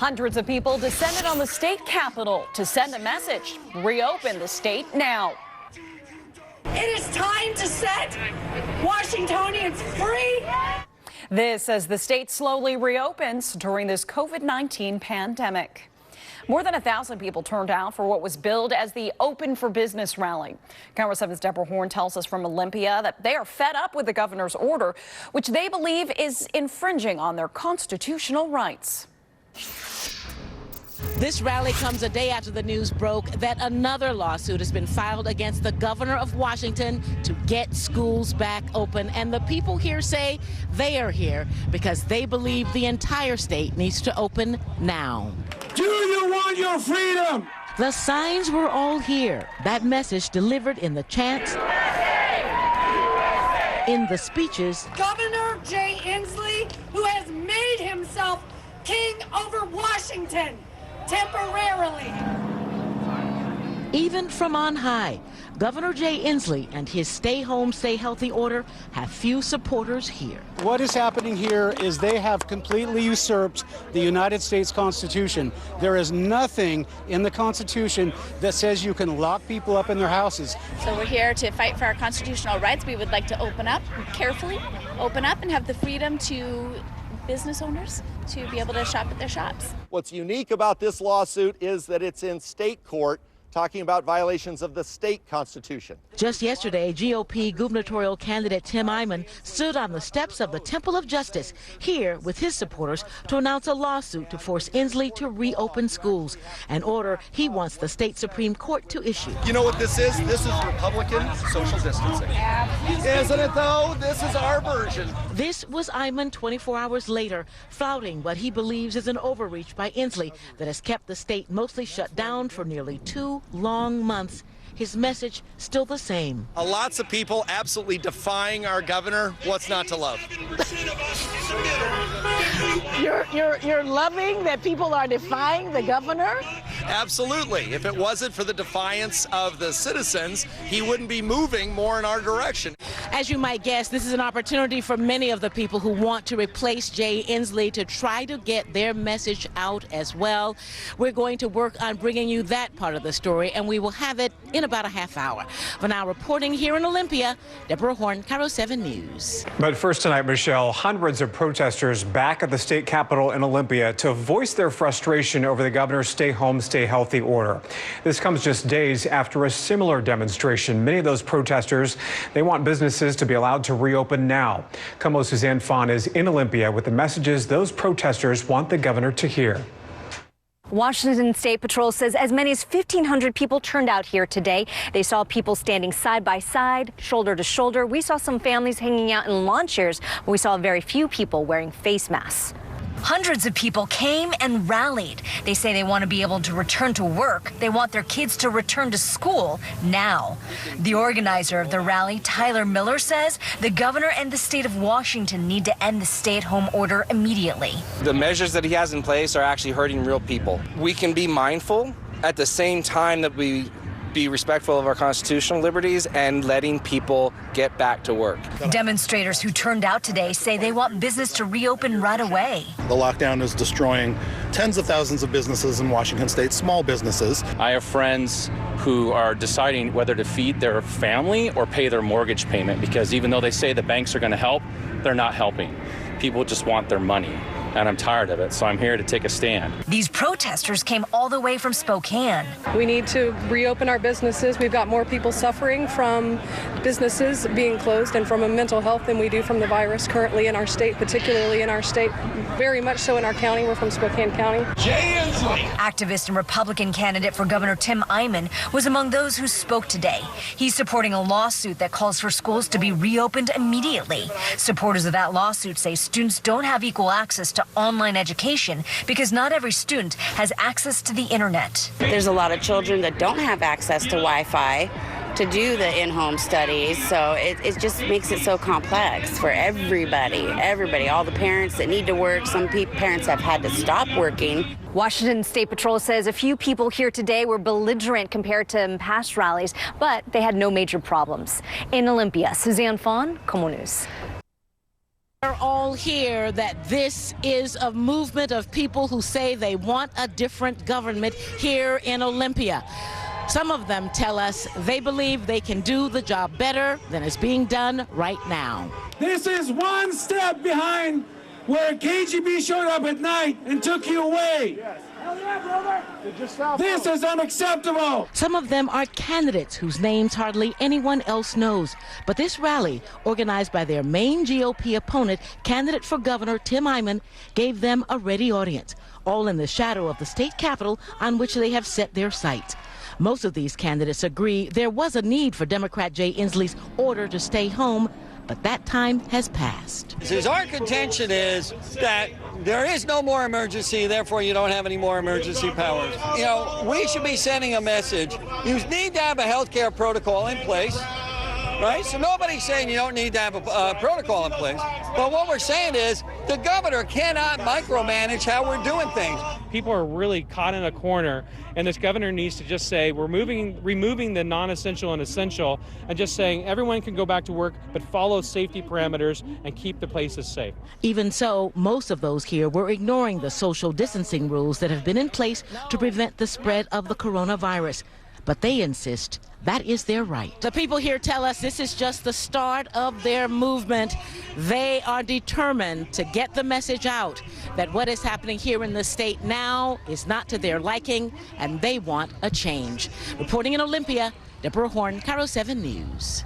Hundreds of people descended on the state capitol to send a message. Reopen the state now. It is time to set Washingtonians free. This as the state slowly reopens during this COVID-19 pandemic. More than 1,000 people turned out for what was billed as the Open for Business rally. KRO 7's Deborah Horn tells us from Olympia that they are fed up with the governor's order, which they believe is infringing on their constitutional rights. This rally comes a day after the news broke that another lawsuit has been filed against the governor of Washington to get schools back open. And the people here say they are here because they believe the entire state needs to open now. Do you want your freedom? The signs were all here. That message delivered in the chants, in the speeches. Governor Jay Inslee, who has made himself king over Washington temporarily. Even from on high, Governor Jay Inslee and his stay home, stay healthy order have few supporters here. What is happening here is they have completely usurped the United States Constitution. There is nothing in the Constitution that says you can lock people up in their houses. So we're here to fight for our constitutional rights. We would like to open up carefully, open up and have the freedom to business owners to be able to shop at their shops. What's unique about this lawsuit is that it's in state court, talking about violations of the state constitution. Just yesterday, GOP gubernatorial candidate Tim Eyman stood on the steps of the Temple of Justice here with his supporters to announce a lawsuit to force Inslee to reopen schools, an order he wants the state Supreme Court to issue. You know what this is? This is Republican social distancing. Isn't it though? This is our version. This was Eyman 24 hours later, flouting what he believes is an overreach by Inslee that has kept the state mostly shut down for nearly 2 long months. His message still the same. Lots of people absolutely defying our governor. What's not to love? You're loving that people are defying the governor? Absolutely. If it wasn't for the defiance of the citizens, he wouldn't be moving more in our direction. As you might guess, this is an opportunity for many of the people who want to replace Jay Inslee to try to get their message out as well. We're going to work on bringing you that part of the story, and we will have it in about a half hour. For now, reporting here in Olympia, Deborah Horn, KRO 7 News. But first tonight, Michelle, hundreds of protesters back at the state capitol in Olympia to voice their frustration over the governor's stay home, stay healthy order. This comes just days after a similar demonstration. Many of those protesters, they want businesses to be allowed to reopen now. KOMO's Suzanne Fawn is in Olympia with the messages those protesters want the governor to hear. Washington State Patrol says as many as 1,500 people turned out here today. They saw people standing side by side, shoulder to shoulder. We saw some families hanging out in lawn chairs. We saw very few people wearing face masks. Hundreds of people came and rallied. They say they want to be able to return to work. They want their kids to return to school now. The organizer of the rally, Tyler Miller, says the governor and the state of Washington need to end the stay-at-home order immediately. The measures that he has in place are actually hurting real people. We can be mindful at the same time that we be respectful of our constitutional liberties and letting people get back to work. Demonstrators who turned out today say they want business to reopen right away. The lockdown is destroying tens of thousands of businesses in Washington State, small businesses. I have friends who are deciding whether to feed their family or pay their mortgage payment because even though they say the banks are going to help, they're not helping. People just want their money. And I'm tired of it, so I'm here to take a stand. These protesters came all the way from Spokane. We need to reopen our businesses. We've got more people suffering from businesses being closed and from a mental health than we do from the virus currently in our state, particularly in our state, very much so in our county. We're from Spokane County. Jay Inslee. Activist and Republican candidate for Governor Tim Eyman was among those who spoke today. He's supporting a lawsuit that calls for schools to be reopened immediately. Supporters of that lawsuit say students don't have equal access to online education because not every student has access to the internet. There's a lot of children that don't have access to Wi-Fi to do the in-home studies, so it just makes it so complex for everybody, all the parents that need to work. Some parents have had to stop working. Washington State Patrol says a few people here today were belligerent compared to past rallies, but they had no major problems. In Olympia, Suzanne Fawn, KOMO News. We're all here that this is a movement of people who say they want a different government here in Olympia. Some of them tell us they believe they can do the job better than is being done right now. This is one step behind where KGB showed up at night and took you away. Yes. Hell yeah, brother. This is unacceptable. Some of them are candidates whose names hardly anyone else knows. But this rally, organized by their main GOP opponent, candidate for governor Tim Eyman, gave them a ready audience, all in the shadow of the state capitol on which they have set their sights. Most of these candidates agree there was a need for Democrat Jay Inslee's order to stay home, but that time has passed. Our contention is that there is no more emergency, therefore you don't have any more emergency powers. You know, we should be sending a message. You need to have a health care protocol in place, right? So nobody's saying you don't need to have a protocol in place. But what we're saying is the governor cannot micromanage how we're doing things. People are really caught in a corner, and this governor needs to just say we're removing the non-essential and essential, and just saying everyone can go back to work, but follow safety parameters and keep the places safe. Even so, most of those here were ignoring the social distancing rules that have been in place to prevent the spread of the coronavirus. But they insist that is their right. The people here tell us this is just the start of their movement. They are determined to get the message out that what is happening here in the state now is not to their liking, and they want a change. Reporting in Olympia, Deborah Horn, Cairo 7 News.